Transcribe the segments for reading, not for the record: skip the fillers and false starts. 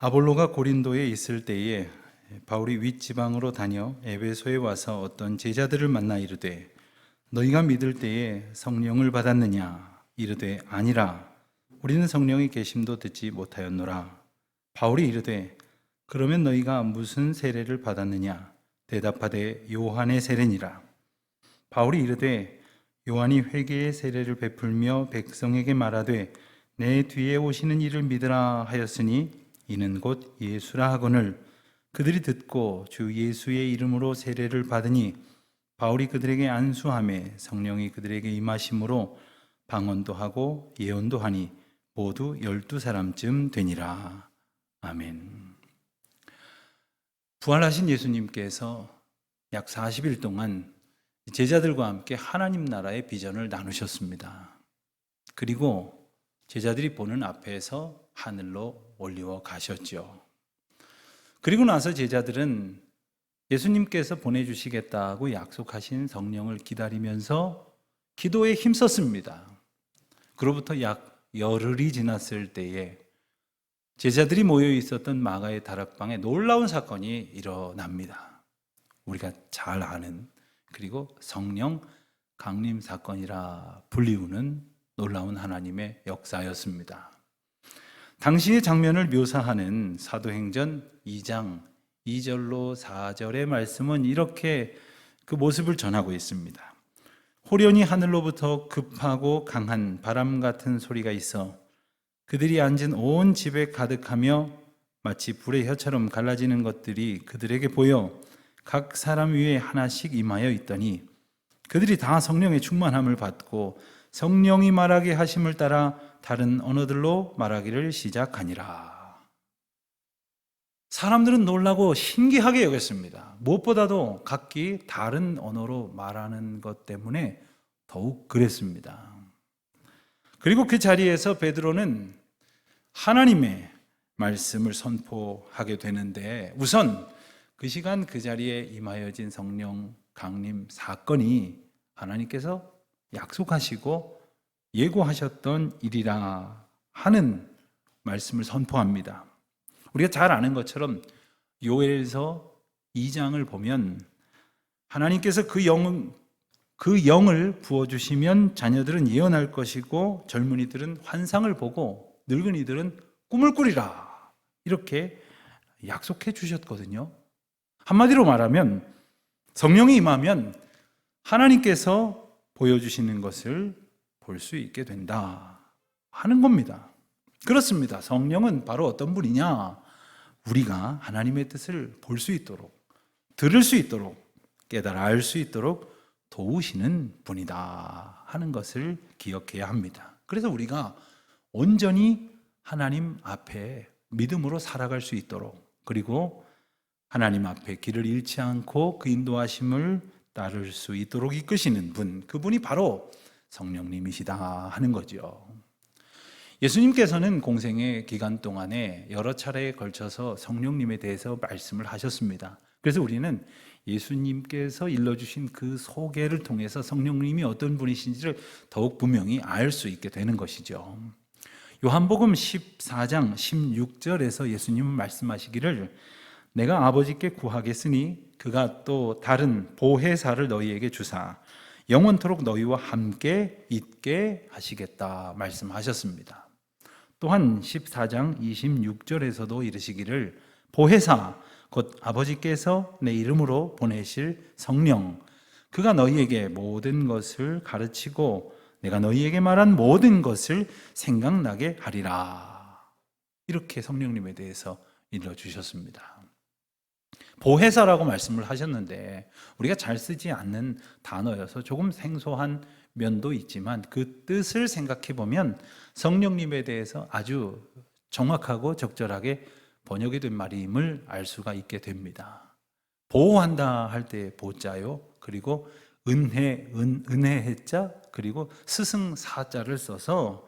아볼로가 고린도에 있을 때에 바울이 윗지방으로 다녀 에베소에 와서 어떤 제자들을 만나 이르되 너희가 믿을 때에 성령을 받았느냐? 이르되 아니라 우리는 성령의 계심도 듣지 못하였노라. 바울이 이르되 그러면 너희가 무슨 세례를 받았느냐? 대답하되 요한의 세례니라. 바울이 이르되 요한이 회개의 세례를 베풀며 백성에게 말하되 내 뒤에 오시는 이를 믿으라 하였으니 이는 곧 예수라 하거늘 그들이 듣고 주 예수의 이름으로 세례를 받으니 바울이 그들에게 안수하매 성령이 그들에게 임하심으로 방언도 하고 예언도 하니 모두 12사람쯤 되니라. 아멘. 부활하신 예수님께서 약 40일 동안 제자들과 함께 하나님 나라의 비전을 나누셨습니다. 그리고 제자들이 보는 앞에서 하늘로 올리워 가셨죠. 그리고 나서 제자들은 예수님께서 보내주시겠다고 약속하신 성령을 기다리면서 기도에 힘썼습니다. 그로부터 약 열흘이 지났을 때에 제자들이 모여 있었던 마가의 다락방에 놀라운 사건이 일어납니다. 우리가 잘 아는, 그리고 성령 강림 사건이라 불리우는 놀라운 하나님의 역사였습니다. 당시의 장면을 묘사하는 사도행전 2장 2절로 4절의 말씀은 이렇게 그 모습을 전하고 있습니다. 호련히 하늘로부터 급하고 강한 바람 같은 소리가 있어 그들이 앉은 온 집에 가득하며 마치 불의 혀처럼 갈라지는 것들이 그들에게 보여 각 사람 위에 하나씩 임하여 있더니 그들이 다 성령의 충만함을 받고 성령이 말하게 하심을 따라 다른 언어들로 말하기를 시작하니라. 사람들은 놀라고 신기하게 여겼습니다. 무엇보다도 각기 다른 언어로 말하는 것 때문에 더욱 그랬습니다. 그리고 그 자리에서 베드로는 하나님의 말씀을 선포하게 되는데, 우선 그 시간 그 자리에 임하여진 성령 강림 사건이 하나님께서 약속하시고 예고하셨던 일이라 하는 말씀을 선포합니다. 우리가 잘 아는 것처럼 요엘서 2장을 보면 하나님께서 그 영을 부어주시면 자녀들은 예언할 것이고 젊은이들은 환상을 보고 늙은이들은 꿈을 꾸리라, 이렇게 약속해 주셨거든요. 한마디로 말하면 성령이 임하면 하나님께서 보여주시는 것을 볼 수 있게 된다 하는 겁니다. 그렇습니다. 성령은 바로 어떤 분이냐? 우리가 하나님의 뜻을 볼 수 있도록, 들을 수 있도록, 깨달아 알 수 있도록 도우시는 분이다 하는 것을 기억해야 합니다. 그래서 우리가 온전히 하나님 앞에 믿음으로 살아갈 수 있도록, 그리고 하나님 앞에 길을 잃지 않고 그 인도하심을 따를 수 있도록 이끄시는 분, 그분이 바로 성령님이시다 하는 거죠. 예수님께서는 공생의 기간 동안에 여러 차례에 걸쳐서 성령님에 대해서 말씀을 하셨습니다. 그래서 우리는 예수님께서 일러주신 그 소개를 통해서 성령님이 어떤 분이신지를 더욱 분명히 알 수 있게 되는 것이죠. 요한복음 14장 16절에서 예수님은 말씀하시기를 내가 아버지께 구하겠으니 그가 또 다른 보혜사를 너희에게 주사 영원토록 너희와 함께 있게 하시겠다 말씀하셨습니다. 또한 14장 26절에서도 이르시기를 보혜사 곧 아버지께서 내 이름으로 보내실 성령, 그가 너희에게 모든 것을 가르치고 내가 너희에게 말한 모든 것을 생각나게 하리라. 이렇게 성령님에 대해서 일러주셨습니다. 보혜사라고 말씀을 하셨는데 우리가 잘 쓰지 않는 단어여서 조금 생소한 면도 있지만 그 뜻을 생각해 보면 성령님에 대해서 아주 정확하고 적절하게 번역이 된 말임을 알 수가 있게 됩니다. 보호한다 할 때 보자요, 그리고 은혜해자, 그리고 스승사자를 써서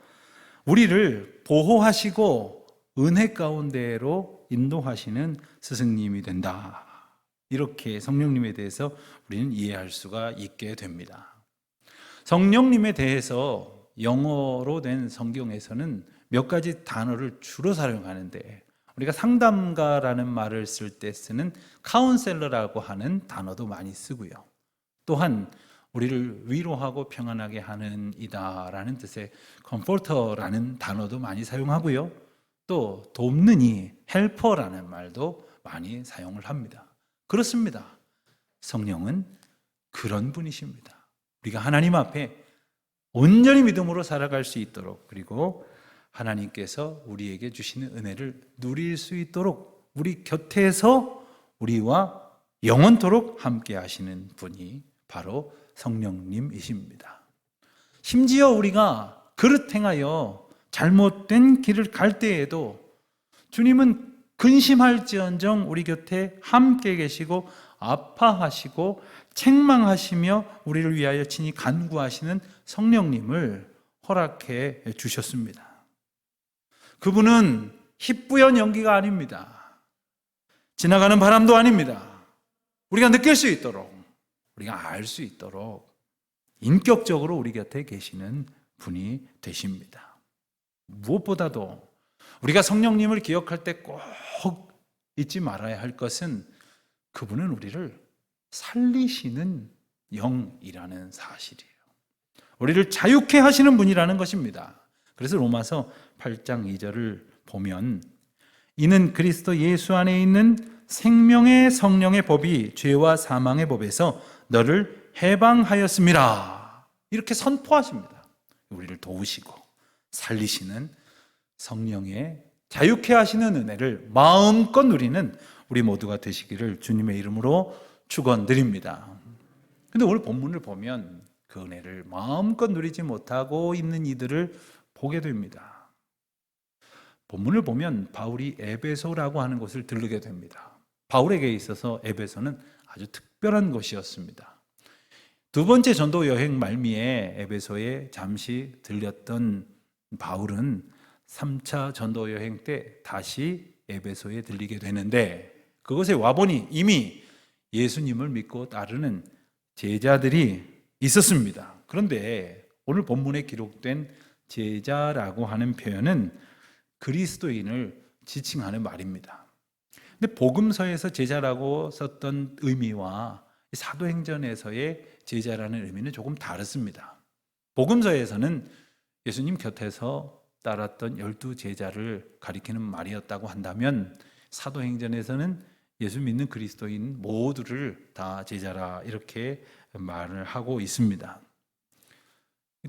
우리를 보호하시고 은혜 가운데로 인도하시는 스승님이 된다, 이렇게 성령님에 대해서 우리는 이해할 수가 있게 됩니다. 성령님에 대해서 영어로 된 성경에서는 몇 가지 단어를 주로 사용하는데 우리가 상담가라는 말을 쓸 때 쓰는 카운셀러라고 하는 단어도 많이 쓰고요. 또한 우리를 위로하고 평안하게 하는 이다라는 뜻의 컴포터라는 단어도 많이 사용하고요. 또 돕는 이 헬퍼라는 말도 많이 사용을 합니다. 그렇습니다. 성령은 그런 분이십니다. 우리가 하나님 앞에 온전히 믿음으로 살아갈 수 있도록, 그리고 하나님께서 우리에게 주시는 은혜를 누릴 수 있도록 우리 곁에서 우리와 영원토록 함께 하시는 분이 바로 성령님이십니다. 심지어 우리가 그릇 행하여 잘못된 길을 갈 때에도 주님은 근심할지언정 우리 곁에 함께 계시고 아파하시고 책망하시며 우리를 위하여 친히 간구하시는 성령님을 허락해 주셨습니다. 그분은 희뿌연 연기가 아닙니다. 지나가는 바람도 아닙니다. 우리가 느낄 수 있도록, 우리가 알 수 있도록 인격적으로 우리 곁에 계시는 분이 되십니다. 무엇보다도 우리가 성령님을 기억할 때 꼭 잊지 말아야 할 것은 그분은 우리를 살리시는 영이라는 사실이에요. 우리를 자유케 하시는 분이라는 것입니다. 그래서 로마서 8장 2절을 보면 이는 그리스도 예수 안에 있는 생명의 성령의 법이 죄와 사망의 법에서 너를 해방하였음이라 이렇게 선포하십니다. 우리를 도우시고 살리시는 성령의 자유케 하시는 은혜를 마음껏 누리는 우리 모두가 되시기를 주님의 이름으로 축원드립니다. 근데 오늘 본문을 보면 그 은혜를 마음껏 누리지 못하고 있는 이들을 보게 됩니다. 본문을 보면 바울이 에베소라고 하는 곳을 들르게 됩니다. 바울에게 있어서 에베소는 아주 특별한 곳이었습니다. 두 번째 전도 여행 말미에 에베소에 잠시 들렸던 바울은 3차 전도 여행 때 다시 에베소에 들리게 되는데 그곳에 와보니 이미 예수님을 믿고 따르는 제자들이 있었습니다. 그런데 오늘 본문에 기록된 제자라고 하는 표현은 그리스도인을 지칭하는 말입니다. 근데 복음서에서 제자라고 썼던 의미와 사도행전에서의 제자라는 의미는 조금 다릅니다. 복음서에서는 예수님 곁에서 따랐던 12제자를 가리키는 말이었다고 한다면 사도행전에서는 예수 믿는 그리스도인 모두를 다 제자라 이렇게 말을 하고 있습니다.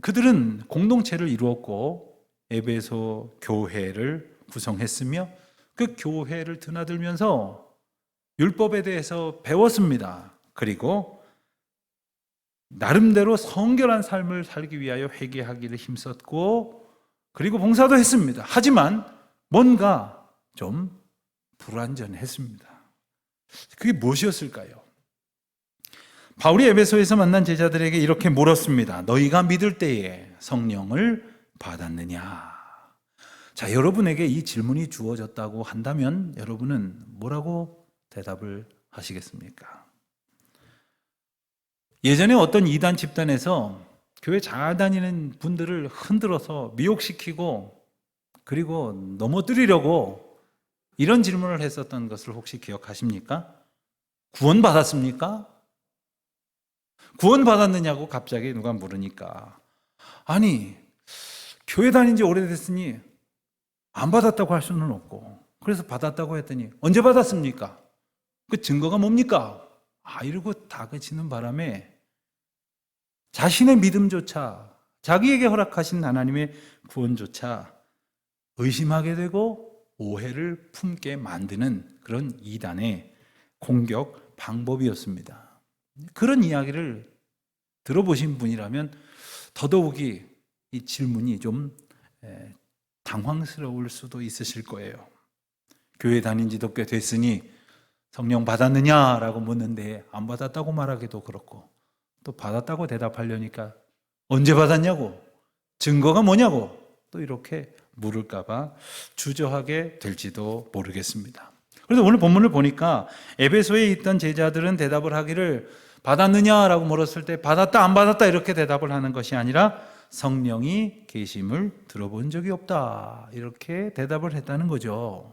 그들은 공동체를 이루었고 에베소 교회를 구성했으며 그 교회를 드나들면서 율법에 대해서 배웠습니다. 그리고 나름대로 성결한 삶을 살기 위하여 회개하기를 힘썼고 그리고 봉사도 했습니다. 하지만 뭔가 좀 불완전했습니다. 그게 무엇이었을까요? 바울이 에베소에서 만난 제자들에게 이렇게 물었습니다. 너희가 믿을 때에 성령을 받았느냐? 자, 여러분에게 이 질문이 주어졌다고 한다면 여러분은 뭐라고 대답을 하시겠습니까? 예전에 어떤 이단 집단에서 교회 잘 다니는 분들을 흔들어서 미혹시키고 그리고 넘어뜨리려고 이런 질문을 했었던 것을 혹시 기억하십니까? 구원받았습니까? 구원받았느냐고 갑자기 누가 물으니까 아니 교회 다닌 지 오래됐으니 안 받았다고 할 수는 없고 그래서 받았다고 했더니 언제 받았습니까? 그 증거가 뭡니까? 이러고 다그치는 바람에 자신의 믿음조차 자기에게 허락하신 하나님의 구원조차 의심하게 되고 오해를 품게 만드는 그런 이단의 공격 방법이었습니다. 그런 이야기를 들어보신 분이라면 더더욱이 이 질문이 좀 당황스러울 수도 있으실 거예요. 교회 다닌 지도 꽤 됐으니 성령 받았느냐라고 묻는데 안 받았다고 말하기도 그렇고 또 받았다고 대답하려니까 언제 받았냐고 증거가 뭐냐고 또 이렇게 물을까 봐 주저하게 될지도 모르겠습니다. 그래서 오늘 본문을 보니까 에베소에 있던 제자들은 대답을 하기를 받았느냐라고 물었을 때 받았다 안 받았다 이렇게 대답을 하는 것이 아니라 성령이 계심을 들어본 적이 없다 이렇게 대답을 했다는 거죠.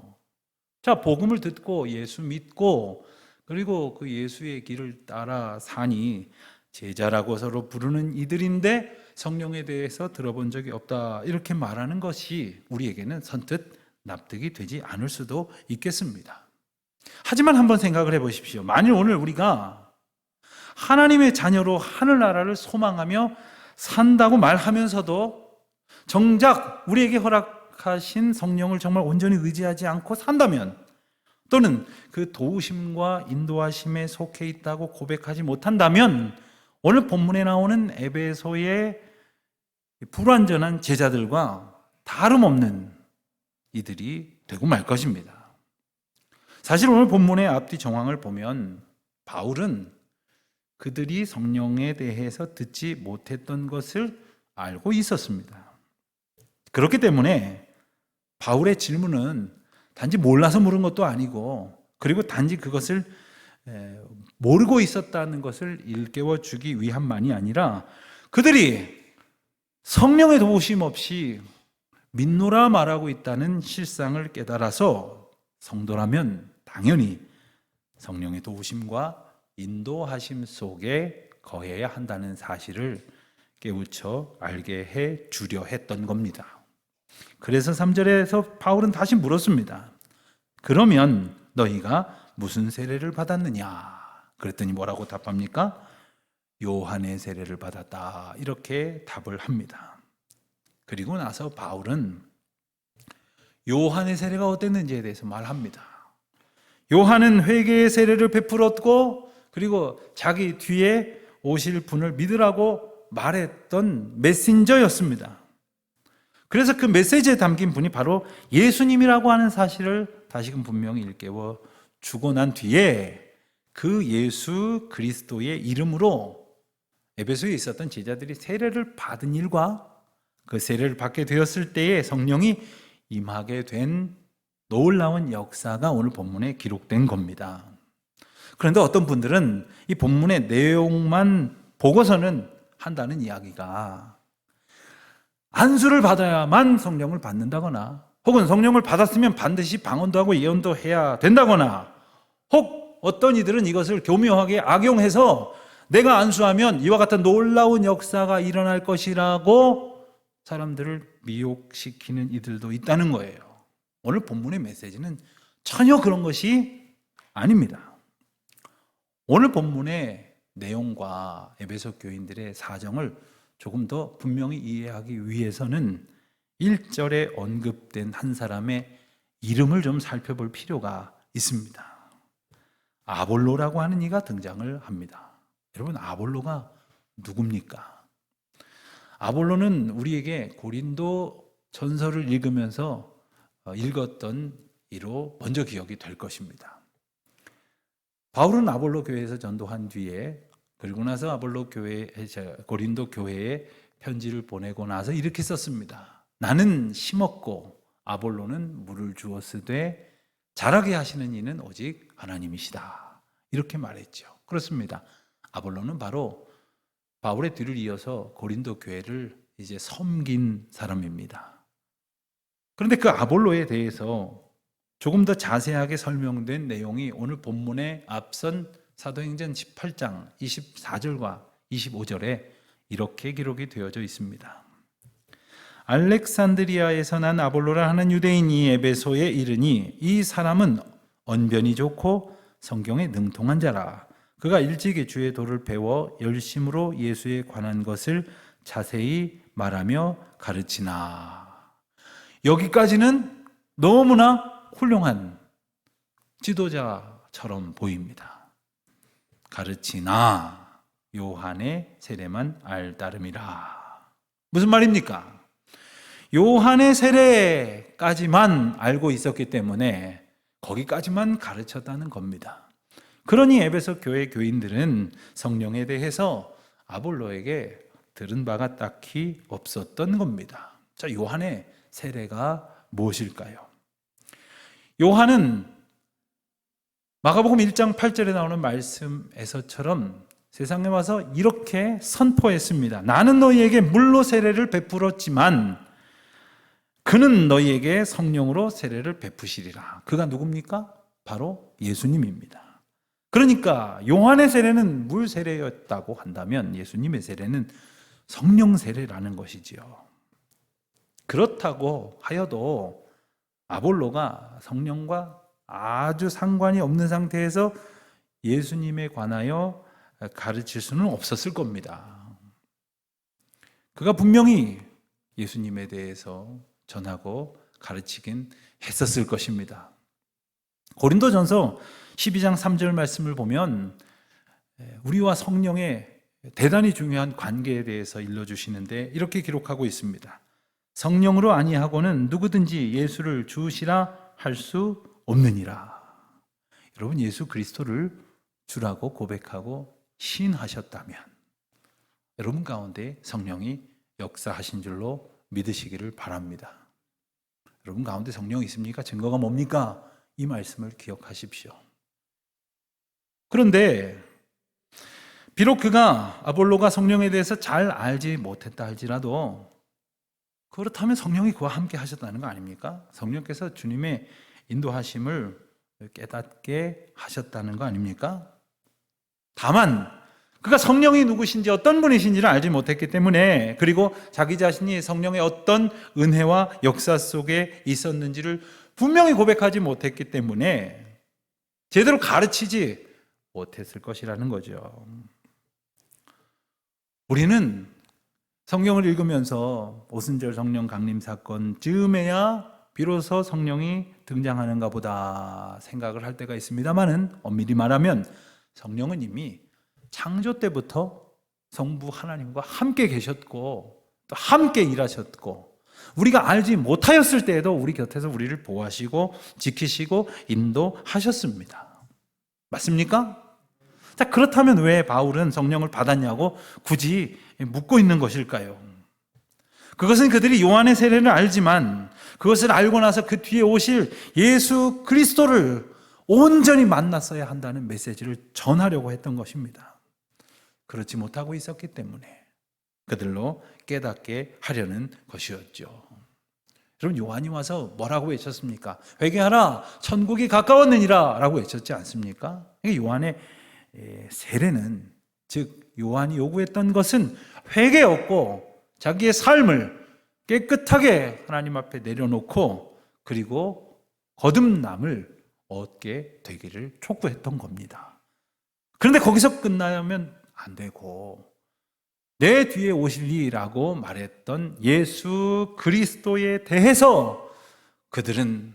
자, 복음을 듣고 예수 믿고 그리고 그 예수의 길을 따라 사니 제자라고 서로 부르는 이들인데 성령에 대해서 들어본 적이 없다, 이렇게 말하는 것이 우리에게는 선뜻 납득이 되지 않을 수도 있겠습니다. 하지만 한번 생각을 해보십시오. 만일 오늘 우리가 하나님의 자녀로 하늘나라를 소망하며 산다고 말하면서도 정작 우리에게 허락하신 성령을 정말 온전히 의지하지 않고 산다면, 또는 그 도우심과 인도하심에 속해 있다고 고백하지 못한다면 오늘 본문에 나오는 에베소의 불완전한 제자들과 다름없는 이들이 되고 말 것입니다. 사실 오늘 본문의 앞뒤 정황을 보면 바울은 그들이 성령에 대해서 듣지 못했던 것을 알고 있었습니다. 그렇기 때문에 바울의 질문은 단지 몰라서 물은 것도 아니고, 그리고 단지 그것을 모르고 있었다는 것을 일깨워 주기 위함만이 아니라 그들이 성령의 도우심 없이 믿노라 말하고 있다는 실상을 깨달아서 성도라면 당연히 성령의 도우심과 인도하심 속에 거해야 한다는 사실을 깨우쳐 알게 해 주려 했던 겁니다. 그래서 3절에서 바울은 다시 물었습니다. 그러면 너희가 무슨 세례를 받았느냐? 그랬더니 뭐라고 답합니까? 요한의 세례를 받았다, 이렇게 답을 합니다. 그리고 나서 바울은 요한의 세례가 어땠는지에 대해서 말합니다. 요한은 회개의 세례를 베풀었고, 그리고 자기 뒤에 오실 분을 믿으라고 말했던 메신저였습니다. 그래서 그 메시지에 담긴 분이 바로 예수님이라고 하는 사실을 다시금 분명히 일깨워 주고 난 뒤에 그 예수 그리스도의 이름으로 에베소에 있었던 제자들이 세례를 받은 일과 그 세례를 받게 되었을 때에 성령이 임하게 된 놀라운 역사가 오늘 본문에 기록된 겁니다. 그런데 어떤 분들은 이 본문의 내용만 보고서는 한다는 이야기가 안수를 받아야만 성령을 받는다거나, 혹은 성령을 받았으면 반드시 방언도 하고 예언도 해야 된다거나, 혹 어떤 이들은 이것을 교묘하게 악용해서 내가 안수하면 이와 같은 놀라운 역사가 일어날 것이라고 사람들을 미혹시키는 이들도 있다는 거예요. 오늘 본문의 메시지는 전혀 그런 것이 아닙니다. 오늘 본문의 내용과 에베소 교인들의 사정을 조금 더 분명히 이해하기 위해서는 1절에 언급된 한 사람의 이름을 좀 살펴볼 필요가 있습니다. 아볼로라고 하는 이가 등장을 합니다. 여러분, 아볼로가 누굽니까? 아볼로는 우리에게 고린도 전서를 읽으면서 읽었던 이로 먼저 기억이 될 것입니다. 바울은 아볼로 교회에서 전도한 뒤에, 그리고 나서 아볼로 교회, 고린도 교회에 편지를 보내고 나서 이렇게 썼습니다. 나는 심었고 아볼로는 물을 주었으되 자라게 하시는 이는 오직 하나님이시다, 이렇게 말했죠. 그렇습니다. 아볼로는 바로 바울의 뒤를 이어서 고린도 교회를 이제 섬긴 사람입니다. 그런데 그 아볼로에 대해서 조금 더 자세하게 설명된 내용이 오늘 본문의 앞선 사도행전 18장 24절과 25절에 이렇게 기록이 되어져 있습니다. 알렉산드리아에서 난 아볼로라 하는 유대인이 에베소에 이르니 이 사람은 언변이 좋고 성경에 능통한 자라. 그가 일찍이 주의 도를 배워 열심으로 예수에 관한 것을 자세히 말하며 가르치나. 여기까지는 너무나 훌륭한 지도자처럼 보입니다. 가르치나 요한의 세례만 알따름이라. 무슨 말입니까? 요한의 세례까지만 알고 있었기 때문에 거기까지만 가르쳤다는 겁니다. 그러니 에베소 교회 교인들은 성령에 대해서 아볼로에게 들은 바가 딱히 없었던 겁니다. 자, 요한의 세례가 무엇일까요? 요한은 마가복음 1장 8절에 나오는 말씀에서처럼 세상에 와서 이렇게 선포했습니다. 나는 너희에게 물로 세례를 베풀었지만 그는 너희에게 성령으로 세례를 베푸시리라. 그가 누굽니까? 바로 예수님입니다. 그러니까 요한의 세례는 물 세례였다고 한다면 예수님의 세례는 성령 세례라는 것이지요. 그렇다고 하여도 아볼로가 성령과 아주 상관이 없는 상태에서 예수님에 관하여 가르칠 수는 없었을 겁니다. 그가 분명히 예수님에 대해서 전하고 가르치긴 했었을 것입니다. 고린도전서 12장 3절 말씀을 보면 우리와 성령의 대단히 중요한 관계에 대해서 일러주시는데 이렇게 기록하고 있습니다. 성령으로 아니하고는 누구든지 예수를 주시라 할 수 없느니라. 여러분, 예수 그리스도를 주라고 고백하고 시인하셨다면 여러분 가운데 성령이 역사하신 줄로 믿으시기를 바랍니다. 여러분 가운데 성령이 있습니까? 증거가 뭡니까? 이 말씀을 기억하십시오. 그런데 비록 그가 아볼로가 성령에 대해서 잘 알지 못했다 할지라도 그렇다면 성령이 그와 함께 하셨다는 거 아닙니까? 성령께서 주님의 인도하심을 깨닫게 하셨다는 거 아닙니까? 다만 그가 성령이 누구신지 어떤 분이신지를 알지 못했기 때문에, 그리고 자기 자신이 성령의 어떤 은혜와 역사 속에 있었는지를 분명히 고백하지 못했기 때문에 제대로 가르치지 못했을 것이라는 거죠. 우리는 성경을 읽으면서 오순절 성령 강림 사건 즈음에야 비로소 성령이 등장하는가 보다 생각을 할 때가 있습니다만은 엄밀히 말하면 성령은 이미 창조 때부터 성부 하나님과 함께 계셨고 또 함께 일하셨고 우리가 알지 못하였을 때에도 우리 곁에서 우리를 보호하시고 지키시고 인도하셨습니다. 맞습니까? 자, 그렇다면 왜 바울은 성령을 받았냐고 굳이 묻고 있는 것일까요? 그것은 그들이 요한의 세례를 알지만 그것을 알고 나서 그 뒤에 오실 예수 그리스도를 온전히 만났어야 한다는 메시지를 전하려고 했던 것입니다. 그렇지 못하고 있었기 때문에 그들로 깨닫게 하려는 것이었죠. 여러분, 요한이 와서 뭐라고 외쳤습니까? 회개하라, 천국이 가까웠느니라 라고 외쳤지 않습니까? 요한의 세례는, 즉 요한이 요구했던 것은 회개였고 자기의 삶을 깨끗하게 하나님 앞에 내려놓고 그리고 거듭남을 얻게 되기를 촉구했던 겁니다. 그런데 거기서 끝나면 안 되고 내 뒤에 오실리라고 말했던 예수 그리스도에 대해서 그들은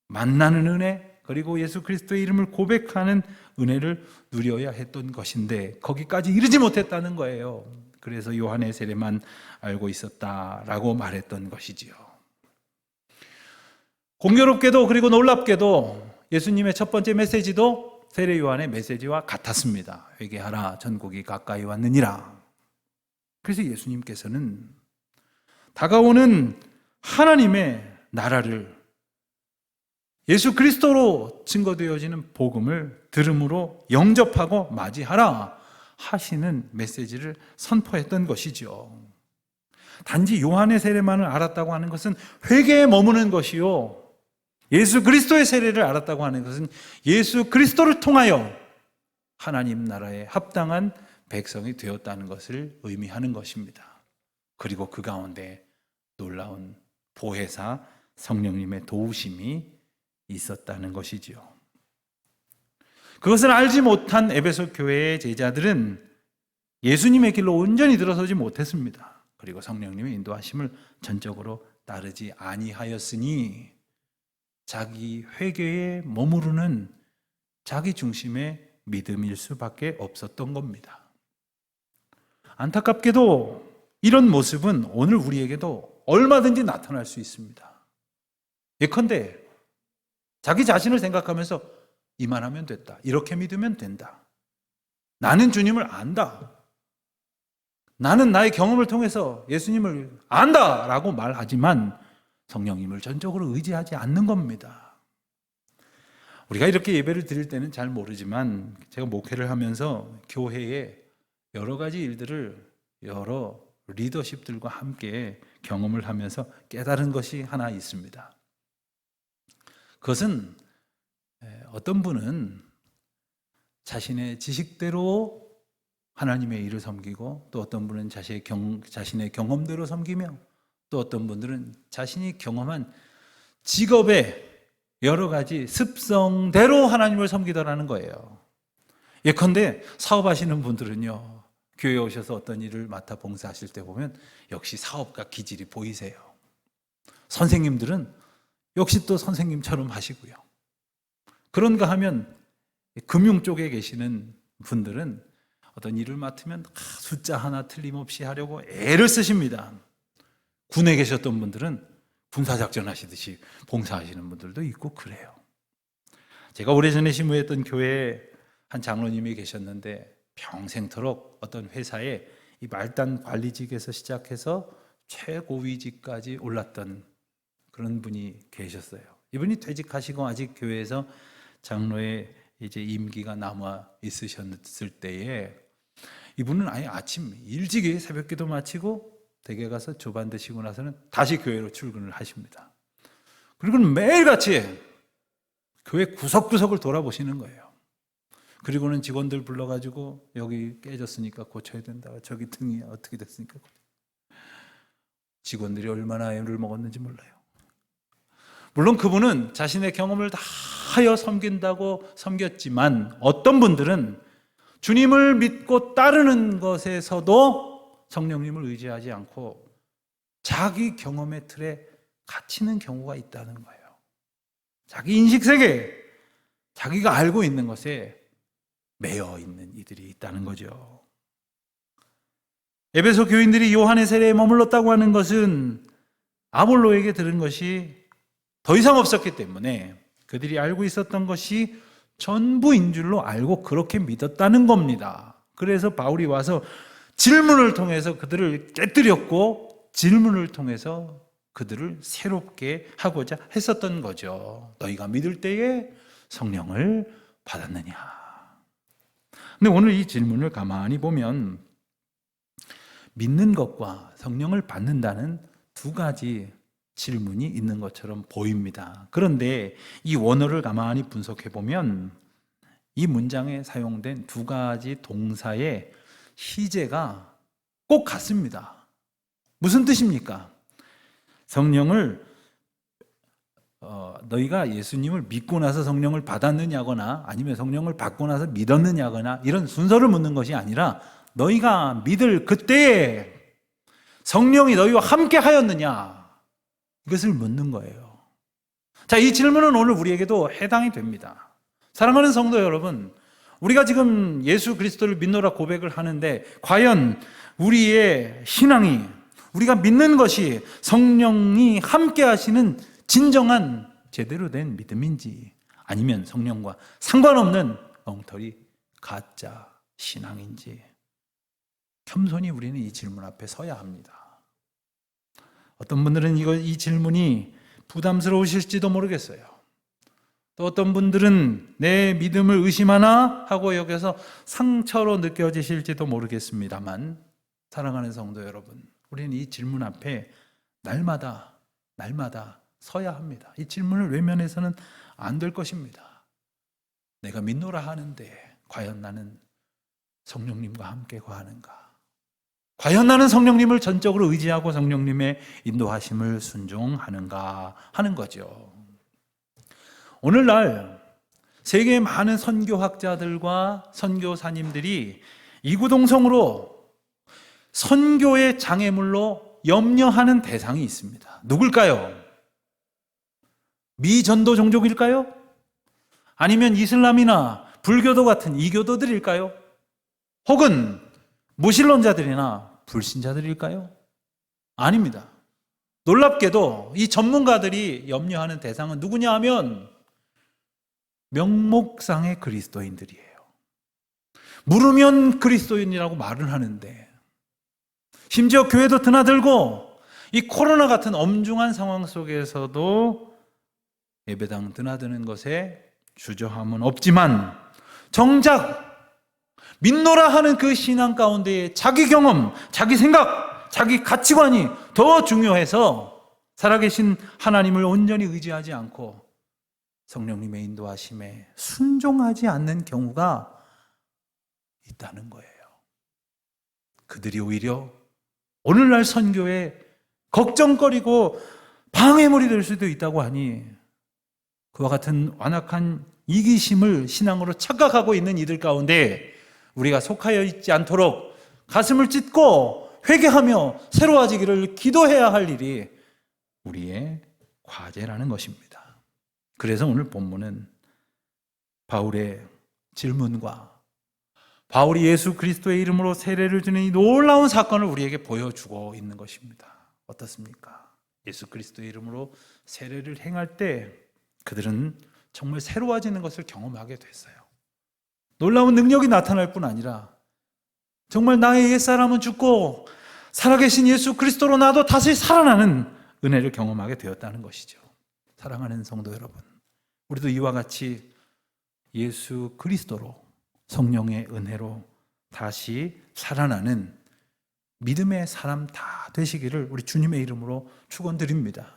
만나는 은혜, 그리고 예수 그리스도의 이름을 고백하는 은혜를 누려야 했던 것인데 거기까지 이르지 못했다는 거예요. 그래서 요한의 세례만 알고 있었다라고 말했던 것이지요. 공교롭게도 그리고 놀랍게도 예수님의 첫 번째 메시지도 세례 요한의 메시지와 같았습니다. 회개하라, 천국이 가까이 왔느니라. 그래서 예수님께서는 다가오는 하나님의 나라를 예수 그리스도로 증거되어지는 복음을 들음으로 영접하고 맞이하라 하시는 메시지를 선포했던 것이죠. 단지 요한의 세례만을 알았다고 하는 것은 회개에 머무는 것이요, 예수 그리스도의 세례를 알았다고 하는 것은 예수 그리스도를 통하여 하나님 나라에 합당한 백성이 되었다는 것을 의미하는 것입니다. 그리고 그 가운데 놀라운 보혜사 성령님의 도우심이 있었다는 것이지요. 그것을 알지 못한 에베소 교회의 제자들은 예수님의 길로 온전히 들어서지 못했습니다. 그리고 성령님의 인도하심을 전적으로 따르지 아니하였으니 자기 회개에 머무르는 자기 중심의 믿음일 수밖에 없었던 겁니다. 안타깝게도 이런 모습은 오늘 우리에게도 얼마든지 나타날 수 있습니다. 예컨대 자기 자신을 생각하면서 이만하면 됐다, 이렇게 믿으면 된다, 나는 주님을 안다, 나는 나의 경험을 통해서 예수님을 안다 라고 말하지만 성령님을 전적으로 의지하지 않는 겁니다. 우리가 이렇게 예배를 드릴 때는 잘 모르지만 제가 목회를 하면서 교회에 여러 가지 일들을 여러 리더십들과 함께 경험을 하면서 깨달은 것이 하나 있습니다. 그것은 어떤 분은 자신의 지식대로 하나님의 일을 섬기고, 또 어떤 분은 자신의 경험대로 섬기며, 또 어떤 분들은 자신이 경험한 직업의 여러 가지 습성대로 하나님을 섬기더라는 거예요. 예컨대 사업하시는 분들은요, 교회에 오셔서 어떤 일을 맡아 봉사하실 때 보면 역시 사업가 기질이 보이세요. 선생님들은 역시 또 선생님처럼 하시고요. 그런가 하면 금융 쪽에 계시는 분들은 어떤 일을 맡으면 숫자 하나 틀림없이 하려고 애를 쓰십니다. 군에 계셨던 분들은 군사작전 하시듯이 봉사하시는 분들도 있고 그래요. 제가 오래전에 심우했던 교회에 한 장로님이 계셨는데 평생토록 어떤 회사에 이 말단 관리직에서 시작해서 최고위직까지 올랐던 그런 분이 계셨어요. 이분이 퇴직하시고 아직 교회에서 장로의 이제 임기가 남아 있으셨을 때에 이분은 아예 아침 일찍이 새벽기도 마치고 댁에 가서 조반 드시고 나서는 다시 교회로 출근을 하십니다. 그리고는 매일같이 교회 구석구석을 돌아보시는 거예요. 그리고는 직원들 불러가지고 여기 깨졌으니까 고쳐야 된다. 저기 등이 어떻게 됐으니까. 직원들이 얼마나 애를 먹었는지 몰라요. 물론 그분은 자신의 경험을 다 하여 섬긴다고 섬겼지만 어떤 분들은 주님을 믿고 따르는 것에서도 성령님을 의지하지 않고 자기 경험의 틀에 갇히는 경우가 있다는 거예요. 자기 인식세계, 자기가 알고 있는 것에 매여 있는 이들이 있다는 거죠. 에베소 교인들이 요한의 세례에 머물렀다고 하는 것은 아볼로에게 들은 것이 더 이상 없었기 때문에 그들이 알고 있었던 것이 전부인 줄로 알고 그렇게 믿었다는 겁니다. 그래서 바울이 와서 질문을 통해서 그들을 깨뜨렸고 질문을 통해서 그들을 새롭게 하고자 했었던 거죠. 너희가 믿을 때에 성령을 받았느냐. 근데 오늘 이 질문을 가만히 보면 믿는 것과 성령을 받는다는 두 가지 질문이 있는 것처럼 보입니다. 그런데 이 원어를 가만히 분석해 보면 이 문장에 사용된 두 가지 동사의 시제가 꼭 같습니다. 무슨 뜻입니까? 성령을 너희가 예수님을 믿고 나서 성령을 받았느냐거나 아니면 성령을 받고 나서 믿었느냐거나 이런 순서를 묻는 것이 아니라 너희가 믿을 그때에 성령이 너희와 함께 하였느냐 이것을 묻는 거예요. 자, 이 질문은 오늘 우리에게도 해당이 됩니다. 사랑하는 성도 여러분, 우리가 지금 예수 그리스도를 믿노라 고백을 하는데 과연 우리의 신앙이 우리가 믿는 것이 성령이 함께 하시는 진정한 제대로 된 믿음인지 아니면 성령과 상관없는 엉터리 가짜 신앙인지 겸손히 우리는 이 질문 앞에 서야 합니다. 어떤 분들은 이 질문이 부담스러우실지도 모르겠어요. 또 어떤 분들은 내 믿음을 의심하나 하고 여기서 상처로 느껴지실지도 모르겠습니다만 사랑하는 성도 여러분, 우리는 이 질문 앞에 날마다 서야 합니다. 이 질문을 외면해서는 안 될 것입니다. 내가 믿노라 하는데 과연 나는 성령님과 함께 거하는가? 과연 나는 성령님을 전적으로 의지하고 성령님의 인도하심을 순종하는가 하는 거죠. 오늘날 세계의 많은 선교학자들과 선교사님들이 이구동성으로 선교의 장애물로 염려하는 대상이 있습니다. 누굴까요? 미전도 종족일까요? 아니면 이슬람이나 불교도 같은 이교도들일까요? 혹은 무신론자들이나 불신자들일까요? 아닙니다. 놀랍게도 이 전문가들이 염려하는 대상은 누구냐 하면 명목상의 그리스도인들이에요. 물으면 그리스도인이라고 말을 하는데 심지어 교회도 드나들고 이 코로나 같은 엄중한 상황 속에서도 예배당 드나드는 것에 주저함은 없지만 정작 믿노라 하는 그 신앙 가운데에 자기 경험, 자기 생각, 자기 가치관이 더 중요해서 살아계신 하나님을 온전히 의지하지 않고 성령님의 인도하심에 순종하지 않는 경우가 있다는 거예요. 그들이 오히려 오늘날 선교에 걱정거리고 방해물이 될 수도 있다고 하니 그와 같은 완악한 이기심을 신앙으로 착각하고 있는 이들 가운데 우리가 속하여 있지 않도록 가슴을 찢고 회개하며 새로워지기를 기도해야 할 일이 우리의 과제라는 것입니다. 그래서 오늘 본문은 바울의 질문과 바울이 예수 그리스도의 이름으로 세례를 주는 이 놀라운 사건을 우리에게 보여주고 있는 것입니다. 어떻습니까? 예수 그리스도의 이름으로 세례를 행할 때 그들은 정말 새로워지는 것을 경험하게 됐어요. 놀라운 능력이 나타날 뿐 아니라 정말 나의 옛사람은 죽고 살아계신 예수 그리스도로 나도 다시 살아나는 은혜를 경험하게 되었다는 것이죠. 사랑하는 성도 여러분, 우리도 이와 같이 예수 그리스도로 성령의 은혜로 다시 살아나는 믿음의 사람 다 되시기를 우리 주님의 이름으로 축원드립니다.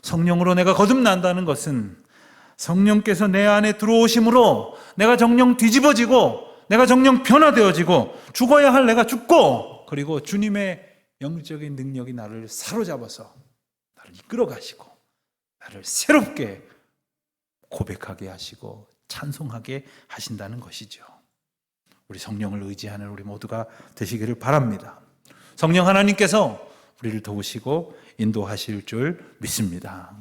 성령으로 내가 거듭난다는 것은 성령께서 내 안에 들어오심으로 내가 정령 뒤집어지고 내가 정령 변화되어지고 죽어야 할 내가 죽고 그리고 주님의 영적인 능력이 나를 사로잡아서 나를 이끌어 가시고 나를 새롭게 고백하게 하시고 찬송하게 하신다는 것이죠. 우리 성령을 의지하는 우리 모두가 되시기를 바랍니다. 성령 하나님께서 우리를 도우시고 인도하실 줄 믿습니다.